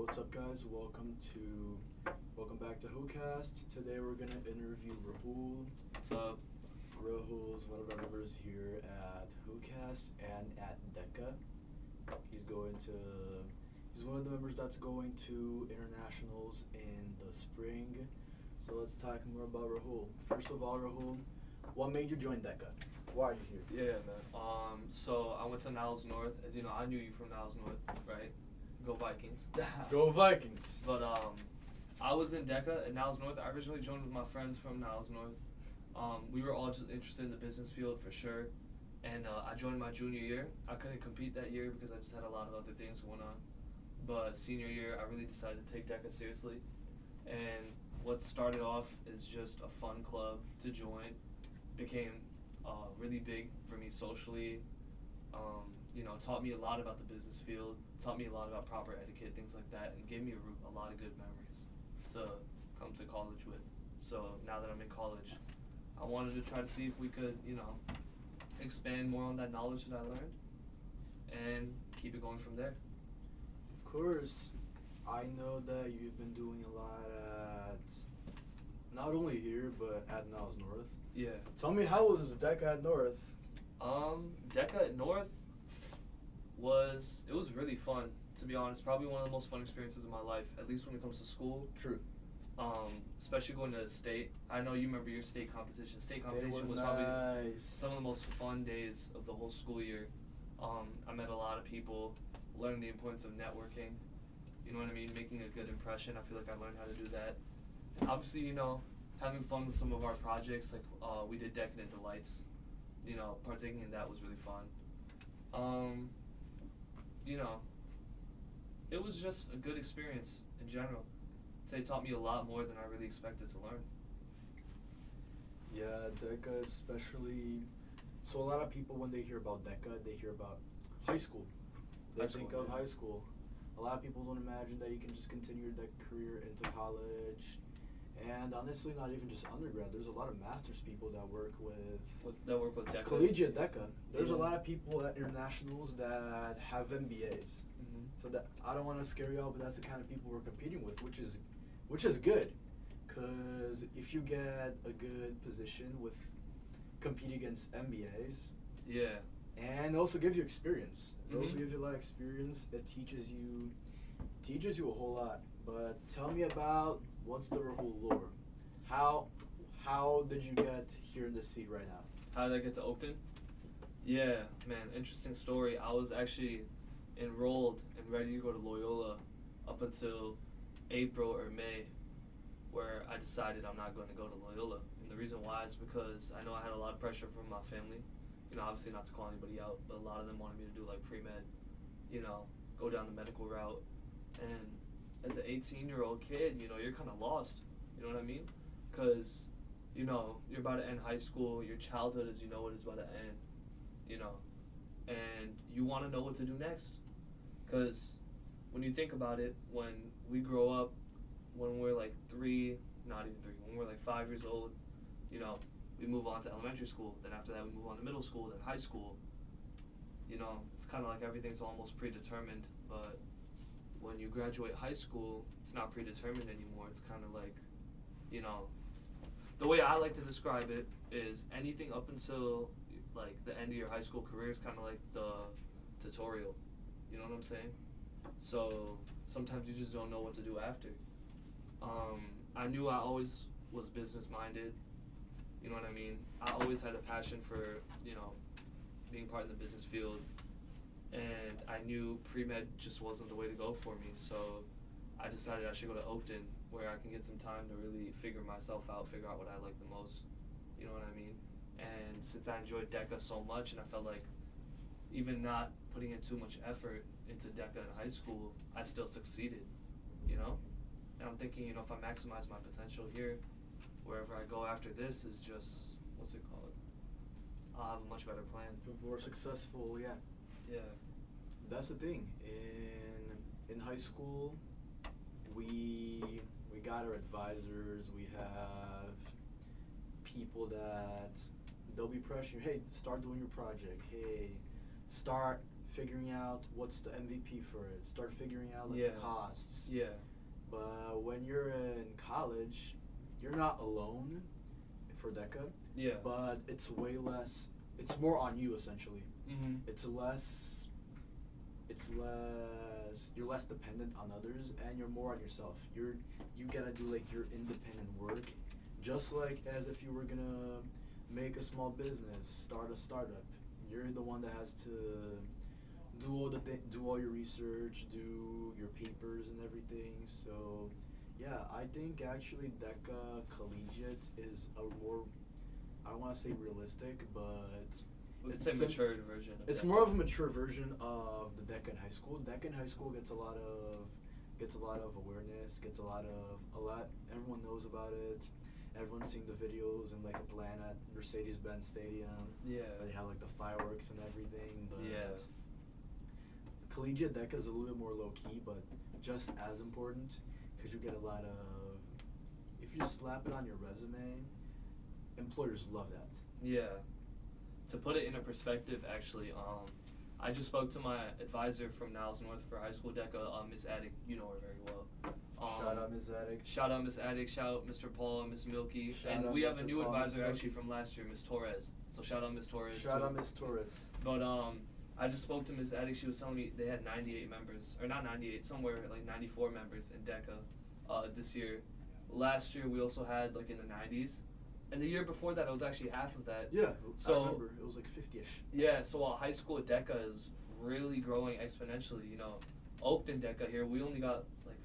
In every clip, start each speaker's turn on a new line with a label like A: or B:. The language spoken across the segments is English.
A: what's up, guys? Welcome back to WhoCast. Today we're gonna interview Rahul.
B: What's up?
A: Rahul's one of our members here at WhoCast and at DECA. He's one of the members that's going to internationals in the spring. So let's talk more about Rahul. First of all, Rahul, what made you join DECA? Why are you here?
B: Yeah, man. So I went to Niles North. As you know, I knew you from Niles North, right? Go Vikings.
A: Go Vikings!
B: But I was in DECA at Niles North. I originally joined with my friends from Niles North. We were all just interested in the business field for sure. And I joined my junior year. I couldn't compete that year because I just had a lot of other things going on. But senior year, I really decided to take DECA seriously. And what started off as just a fun club to join became really big for me socially. Taught me a lot about the business field, taught me a lot about proper etiquette, things like that, and gave me a lot of good memories to come to college with. So now that I'm in college, I wanted to try to see if we could, expand more on that knowledge that I learned and keep it going from there.
A: Of course, I know that you've been doing a lot at, not only here, but at Niles North.
B: Yeah.
A: Tell me, how was DECA at North?
B: DECA at North was really fun, to be honest. Probably one of the most fun experiences of my life, at least when it comes to school.
A: True.
B: Especially going to state. I know you remember your state competition. State competition was
A: nice.
B: Probably some of the most fun days of the whole school year. I met a lot of people, learned the importance of networking. You know what I mean? Making a good impression. I feel like I learned how to do that. And obviously, having fun with some of our projects, like we did Decadent Delights. Partaking in that was really fun. It was just a good experience in general. I'd say it taught me a lot more than I really expected to learn.
A: Yeah, DECA especially. So a lot of people, when they hear about DECA, they hear about high school. They think of high school. A lot of people don't imagine that you can just continue your DECA career into college. And honestly, not even just undergrad. There's a lot of master's people that work with
B: DECA.
A: Collegiate DECA. There's a lot of people at internationals that have MBAs.
B: Mm-hmm.
A: So that I don't want to scare you out, but that's the kind of people we're competing with, which is good, because if you get a good position with competing against MBAs,
B: yeah,
A: and it also gives you experience. It also
B: Mm-hmm.
A: gives you a lot of experience. It teaches you a whole lot. But tell me about what's the Rahul lore. How did you get here in this seat right now?
B: How did I get to Oakton? Yeah, man, interesting story. I was actually enrolled and ready to go to Loyola up until April or May, where I decided I'm not going to go to Loyola. And the reason why is because I know I had a lot of pressure from my family. Obviously not to call anybody out, but a lot of them wanted me to do like pre-med, go down the medical route. And as an 18-year-old kid, you're kind of lost. You know what I mean? Because, you're about to end high school. Your childhood, as you know it, is about to end. And you want to know what to do next. Because when you think about it, when we grow up, when we're like when we're like 5 years old, we move on to elementary school. Then after that, we move on to middle school, then high school. It's kind of like everything's almost predetermined. But when you graduate high school, it's not predetermined anymore. It's kind of like, the way I like to describe it is anything up until like the end of your high school career is kind of like the tutorial. You know what I'm saying? So sometimes you just don't know what to do after. I knew I always was business minded. You know what I mean? I always had a passion for, being part of the business field. And I knew pre-med just wasn't the way to go for me. So I decided I should go to Oakton, where I can get some time to really figure myself out, figure out what I like the most. You know what I mean? And since I enjoyed DECA so much, and I felt like even not putting in too much effort into DECA in high school, I still succeeded, And I'm thinking, if I maximize my potential here, wherever I go after this is just, I'll have a much better plan.
A: More successful, yeah.
B: Yeah.
A: That's the thing. In high school, we got our advisors. We have people that they'll be pressuring. Hey, start doing your project. Hey, start figuring out what's the MVP for it. Start figuring out like
B: Yeah.
A: the costs.
B: Yeah.
A: But when you're in college, you're not alone for DECA.
B: Yeah.
A: But it's way less. It's more on you essentially.
B: Mhm.
A: It's less. You're less dependent on others, and you're more on yourself. You gotta do like your independent work, just like as if you were gonna make a small business, start a startup. You're the one that has to do all your research, do your papers and everything. So, yeah, I think actually DECA Collegiate is a more, I don't want to say realistic, but
B: It's a matured version.
A: it's more of a mature version of the DECA in high school. DECA in high school gets a lot of awareness, everyone knows about it. Everyone's seen the videos in like Atlanta at Mercedes-Benz Stadium.
B: Yeah.
A: They have like the fireworks and everything, but
B: Yeah.
A: collegiate DECA is a little bit more low key, but just as important because you get a lot of. If you slap it on your resume, employers love that.
B: Yeah. To put it in a perspective, actually, I just spoke to my advisor from Niles North for high school DECA, Miss Addick. You know her very well.
A: Shout out Ms. Addick.
B: Shout out Miss Addick. Shout out Mr. Paul, Miss Milky,
A: Shout
B: and
A: out
B: we have a
A: Mr.
B: new
A: Paul, Miss
B: advisor
A: Milky.
B: actually from last year, Miss Torres. So shout out Miss Torres.
A: Shout
B: too.
A: out Ms. Torres.
B: But I just spoke to Miss Addick. She was telling me they had 98 members, or not 98, somewhere like 94 members in DECA this year. Last year we also had like in the 90s, and the year before that it was actually half of that.
A: Yeah,
B: So-
A: I remember. It was like 50-ish.
B: Yeah, so while high school DECA is really growing exponentially, you know, Oakton DECA here, we only got like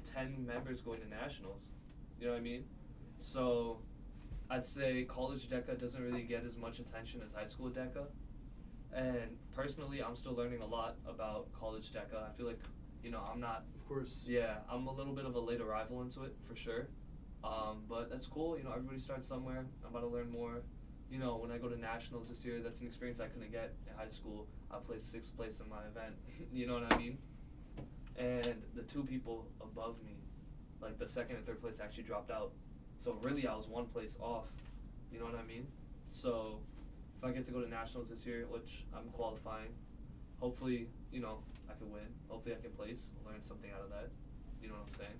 B: 10 members going to nationals. You know what I mean? So I'd say college DECA doesn't really get as much attention as high school DECA. And personally, I'm still learning a lot about college DECA. I feel like, you know, I'm not,
A: Of course.
B: yeah, I'm a little bit of a late arrival into it, for sure. But that's cool, you know, everybody starts somewhere. I'm about to learn more. You know, when I go to nationals this year, that's an experience I couldn't get in high school. I placed 6th place in my event. You know what I mean? And the 2 people above me, like the 2nd and 3rd place, actually dropped out. So really, I was 1 place off. You know what I mean? So if I get to go to nationals this year, which I'm qualifying, hopefully, you know, I can win. Hopefully I can place, learn something out of that. You know what I'm saying?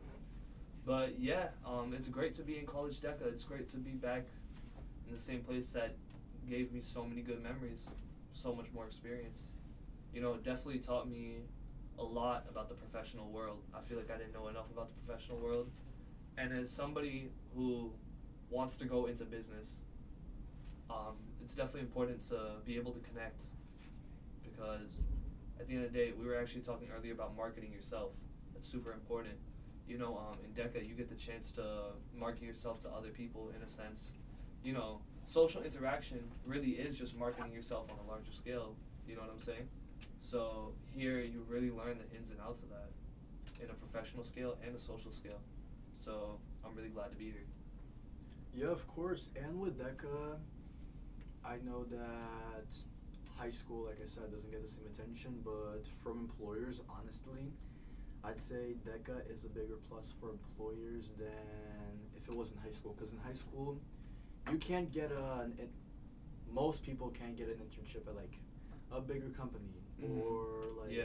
B: But yeah, it's great to be in college DECA. It's great to be back in the same place that gave me so many good memories, so much more experience. You know, it definitely taught me a lot about the professional world. I feel like I didn't know enough about the professional world. And as somebody who wants to go into business, it's definitely important to be able to connect, because at the end of the day, we were actually talking earlier about marketing yourself. That's super important. You know, in DECA, you get the chance to market yourself to other people in a sense. You know, social interaction really is just marketing yourself on a larger scale. You know what I'm saying? So here, you really learn the ins and outs of that in a professional scale and a social scale. So I'm really glad to be here.
A: Yeah, of course. And with DECA, I know that high school, like I said, doesn't get the same attention, but from employers, honestly, I'd say DECA is a bigger plus for employers than if it was in high school. Because in high school, you can't get most people can't get an internship at like a bigger company or like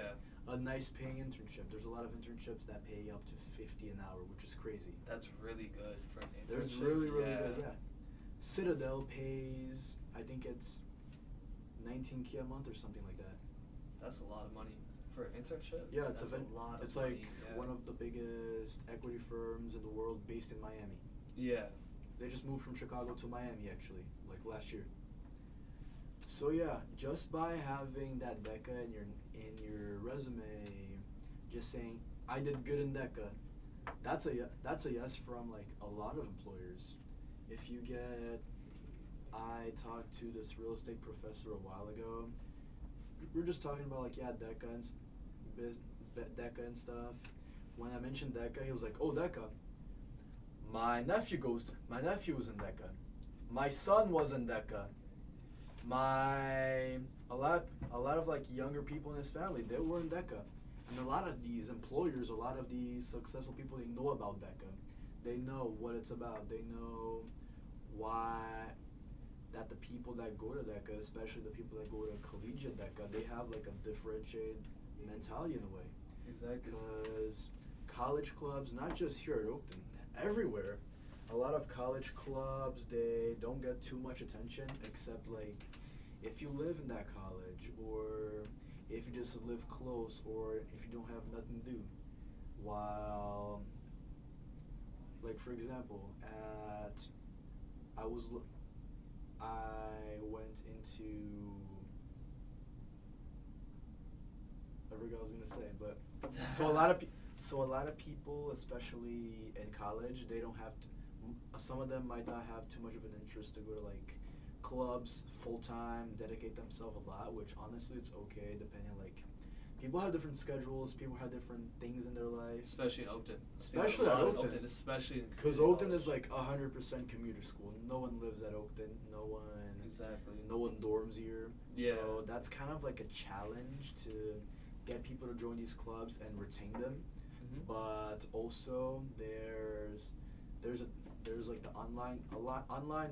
A: a nice paying internship. There's a lot of internships that pay up to $50 an hour, which is crazy.
B: That's really good for an internship.
A: There's really good, yeah. Citadel pays, I think it's $19K a month or something like that.
B: That's a lot of money for an internship.
A: Yeah, it's
B: That's a lot of
A: it's
B: money,
A: like
B: yeah.
A: one of the biggest equity firms in the world, based in Miami.
B: Yeah.
A: They just moved from Chicago to Miami actually, like last year. So yeah, just by having that DECA in your resume, just saying I did good in DECA, that's a yes from like a lot of employers. If you get, I talked to this real estate professor a while ago. We're just talking about like DECA and DECA and stuff. When I mentioned DECA, he was like, "Oh, DECA. My nephew was in DECA. My son was in DECA. A lot of like younger people in his family, they were in DECA." And a lot of these employers, a lot of these successful people, they know about DECA. They know what it's about. They know why that the people that go to DECA, especially the people that go to collegiate DECA, they have like a differentiated mentality in a way.
B: Exactly.
A: Because college clubs, not just here at Oakton, everywhere, a lot of college clubs, they don't get too much attention, except like if you live in that college, or if you just live close, or if you don't have nothing to do. While, like for example, I went into, I forgot what I was gonna say, but so a lot of people, especially in college, they don't have to. Some of them might not have too much of an interest to go to like clubs full time, dedicate themselves a lot. Which honestly, it's okay depending on like. People have different schedules. People have different things in their life.
B: Especially in Oakton.
A: Especially at Oakton.
B: Especially
A: because Oakton is like 100% commuter school. No one lives at Oakton. No one.
B: Exactly.
A: No one dorms here.
B: Yeah.
A: So that's kind of like a challenge to get people to join these clubs and retain them.
B: Mm-hmm.
A: But also there's like the online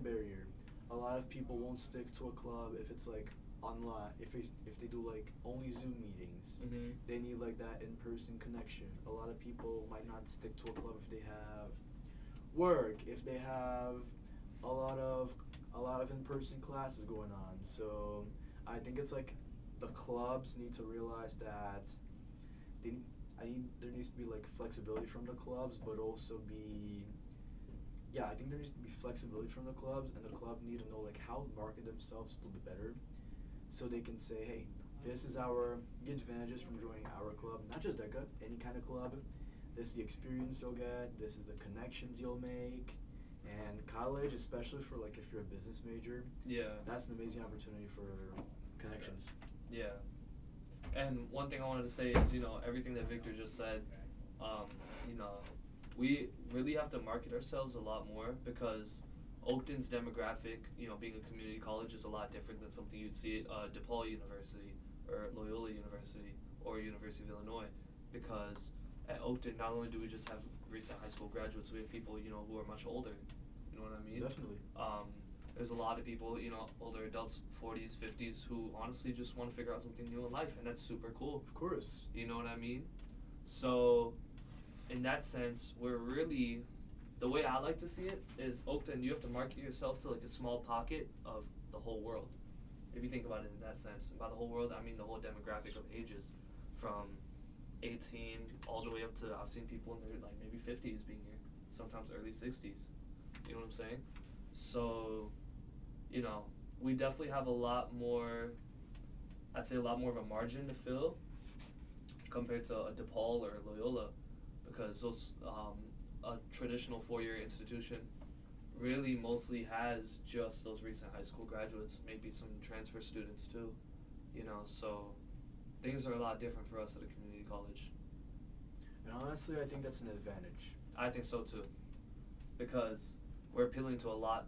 A: barrier. A lot of people won't stick to a club if it's like online, if they do like only Zoom meetings.
B: Mm-hmm.
A: They need like that in-person connection. A lot of people might not stick to a club if they have work, if they have a lot of in-person classes going on. So I think it's like the clubs need to realize that there needs to be like flexibility from the clubs, but also I think there needs to be flexibility from the clubs, and the club need to know like how to market themselves a little bit better, so they can say, hey, this is the advantages from joining our club, not just DECA, any kind of club. This is the experience you'll get. This is the connections you'll make. And college, especially for like if you're a business major, that's an amazing opportunity for connections.
B: Yeah. And one thing I wanted to say is, everything that Victor just said, we really have to market ourselves a lot more, because Oakton's demographic, being a community college, is a lot different than something you'd see at DePaul University or Loyola University or University of Illinois. Because at Oakton, not only do we just have recent high school graduates, we have people, who are much older. You know what I mean?
A: Definitely.
B: There's a lot of people, older adults, 40s, 50s, who honestly just want to figure out something new in life, and that's super cool.
A: Of course.
B: You know what I mean? So, in that sense, we're really, the way I like to see it is Oakton, you have to market yourself to like a small pocket of the whole world. If you think about it in that sense. And by the whole world, I mean the whole demographic of ages, from 18 all the way up to, I've seen people in their like maybe 50s being here, sometimes early 60s. You know what I'm saying? So, we definitely have a lot more, I'd say a lot more of a margin to fill compared to a DePaul or a Loyola, because those, a traditional four-year institution really mostly has just those recent high school graduates, maybe some transfer students too, so things are a lot different for us at a community college.
A: And honestly, I think that's an advantage.
B: I think so too, because we're appealing to a lot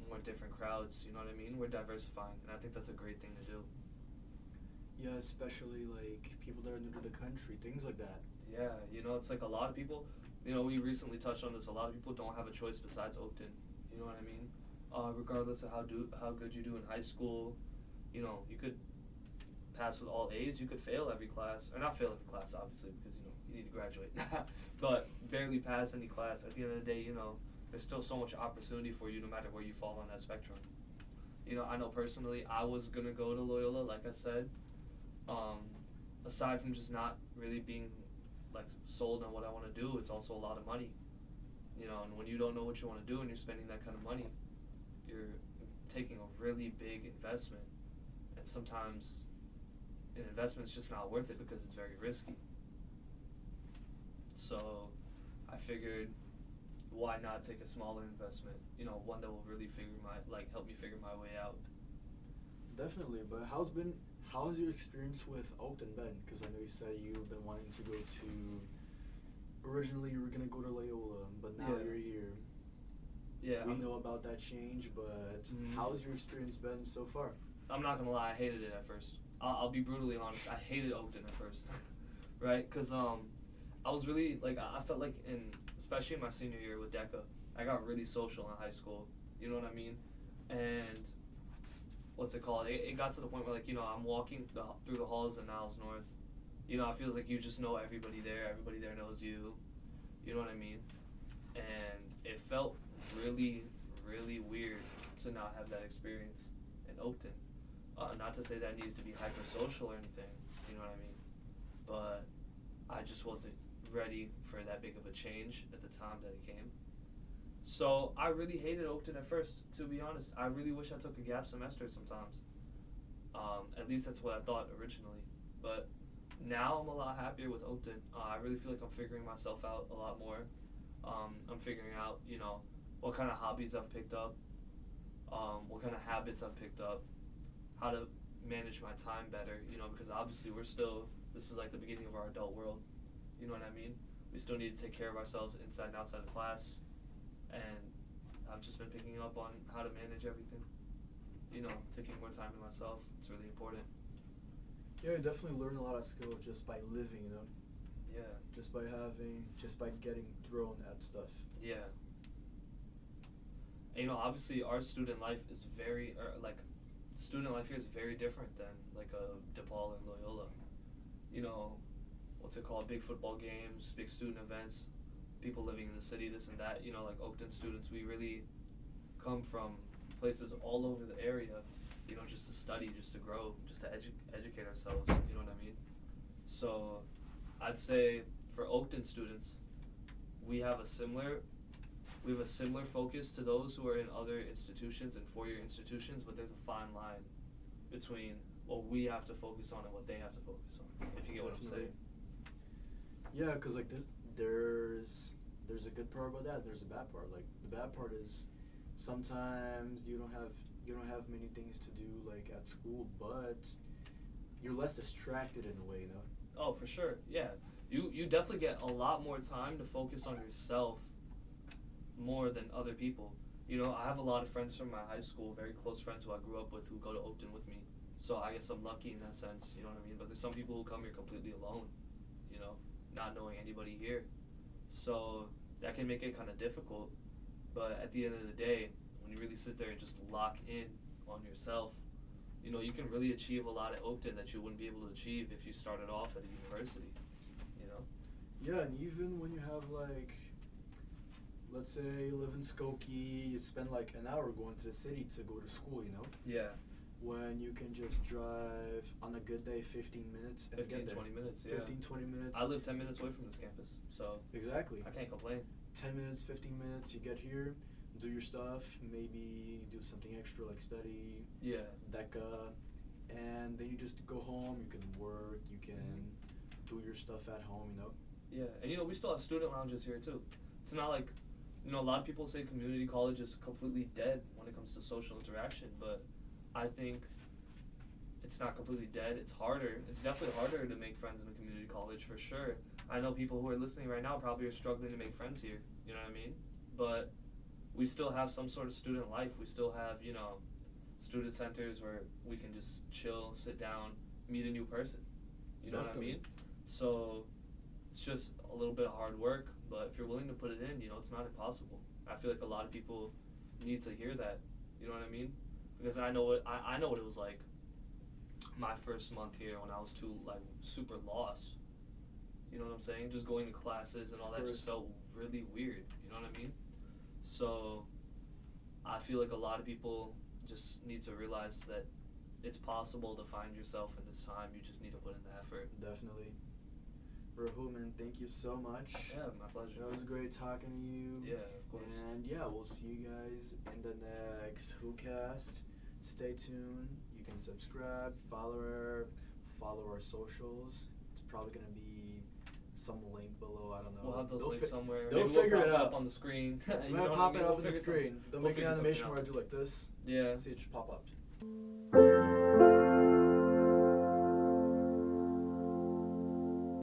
B: more different crowds, you know what I mean? We're diversifying, and I think that's a great thing to do.
A: Yeah, especially like people that are new to the country, things like that.
B: Yeah, it's like a lot of people, we recently touched on this, a lot of people don't have a choice besides Oakton, you know what I mean? Regardless of how good you do in high school, you could pass with all A's, you could fail every class, or not fail every class obviously, because you need to graduate, but barely pass any class. At the end of the day, there's still so much opportunity for you no matter where you fall on that spectrum. I know personally, I was gonna go to Loyola, like I said, aside from just not really being like sold on what I want to do, it's also a lot of money, and when you don't know what you want to do and you're spending that kind of money, you're taking a really big investment, and sometimes an investment's just not worth it because it's very risky. So I figured, why not take a smaller investment, one that will really help me figure my way out.
A: Definitely. But how's your experience with Oakton been? Because I know you said you've been wanting to go to, originally you were going to go to Loyola, but now you're here. Yeah. We know about that change, but how's your experience been so far?
B: I'm not going to lie, I hated it at first. I'll be brutally honest, I hated Oakton at first, right? Because I was really, I felt like especially in my senior year with DECA, I got really social in high school, you know what I mean? And what's it called? It got to the point where, like, you know, I'm walking through the halls of Niles North. You know, it feels like you just know everybody there. Everybody there knows you. You know what I mean? And it felt really, really weird to not have that experience in Oakton. Not to say that I needed to be hyper-social or anything. You know what I mean? But I just wasn't ready for that big of a change at the time that it came. So I really hated Oakton at first, to be honest. I really wish I took a gap semester sometimes. At least that's what I thought originally. But now I'm a lot happier with Oakton. I really feel like I'm figuring myself out a lot more. I'm figuring out, you know, what kind of hobbies I've picked up, what kind of habits I've picked up, how to manage my time better, you know, because obviously this is like the beginning of our adult world. You know what I mean? We still need to take care of ourselves inside and outside of class. And I've just been picking up on how to manage everything. You know, taking more time to myself. It's really important.
A: Yeah, you definitely learn a lot of skills just by living, you know?
B: Yeah.
A: Just by getting thrown at stuff.
B: Yeah. And, you know, obviously our student life is student life here is very different than like a DePaul and Loyola. You know, what's it called? Big football games, big student events, people living in the city, this and that. You know, like Oakton students, we really come from places all over the area, you know, just to study, just to grow, just to educate ourselves, you know what I mean? So I'd say for Oakton students, we have a similar focus to those who are in other institutions and four-year institutions, but there's a fine line between what we have to focus on and what they have to focus on, if you get what I'm saying.
A: Yeah, because like there's a good part about that. There's a bad part. Like the bad part is sometimes you don't have many things to do like at school, but you're less distracted in a way, you know.
B: Oh, for sure. Yeah, you definitely get a lot more time to focus on yourself more than other people. You know, I have a lot of friends from my high school, very close friends who I grew up with, who go to Oakton with me. So I guess I'm lucky in that sense, you know what I mean? But there's some people who come here completely alone, you know, not knowing anybody here. So that can make it kind of difficult. But at the end of the day, when you really sit there and just lock in on yourself, you know, you can really achieve a lot at Oakton that you wouldn't be able to achieve if you started off at a university, you know?
A: Yeah, and even when you have like, let's say you live in Skokie, you spend like an hour going to the city to go to school, you know?
B: Yeah.
A: When you can just drive on a good day 15 minutes and
B: 15,
A: get there.
B: 20 minutes, yeah.
A: 15, 20 minutes.
B: I live 10 minutes away from this campus, so
A: exactly.
B: I can't complain.
A: 10 minutes, 15 minutes, you get here, do your stuff, maybe do something extra like study, DECA, and then you just go home, you can work, you can do your stuff at home, you know?
B: Yeah, and you know, we still have student lounges here too. It's not like, you know, a lot of people say community college is completely dead when it comes to social interaction, but I think it's not completely dead. It's harder. It's definitely harder to make friends in a community college for sure. I know people who are listening right now probably are struggling to make friends here. You know what I mean? But we still have some sort of student life. We still have, you know, student centers where we can just chill, sit down, meet a new person. You know what I mean? So it's just a little bit of hard work, but if you're willing to put it in, you know, it's not impossible. I feel like a lot of people need to hear that. You know what I mean? Because I know what it was like my first month here when I was super lost. You know what I'm saying? Just going to classes and all that just felt really weird. You know what I mean? So I feel like a lot of people just need to realize that it's possible to find yourself in this time. You just need to put in the effort.
A: Definitely. Rahul, man, thank you so much.
B: Yeah, my pleasure.
A: It was great talking to you.
B: Yeah, of course.
A: And yeah, we'll see you guys in the next WhoCast. Stay tuned. You can subscribe, follow our socials. It's probably gonna be some link below. I don't know.
B: We'll have those links somewhere.
A: They'll
B: Maybe
A: figure it out
B: up on the screen.
A: I'm gonna pop it up on the screen. They'll make an animation where I do like this.
B: Yeah.
A: See it just pop up.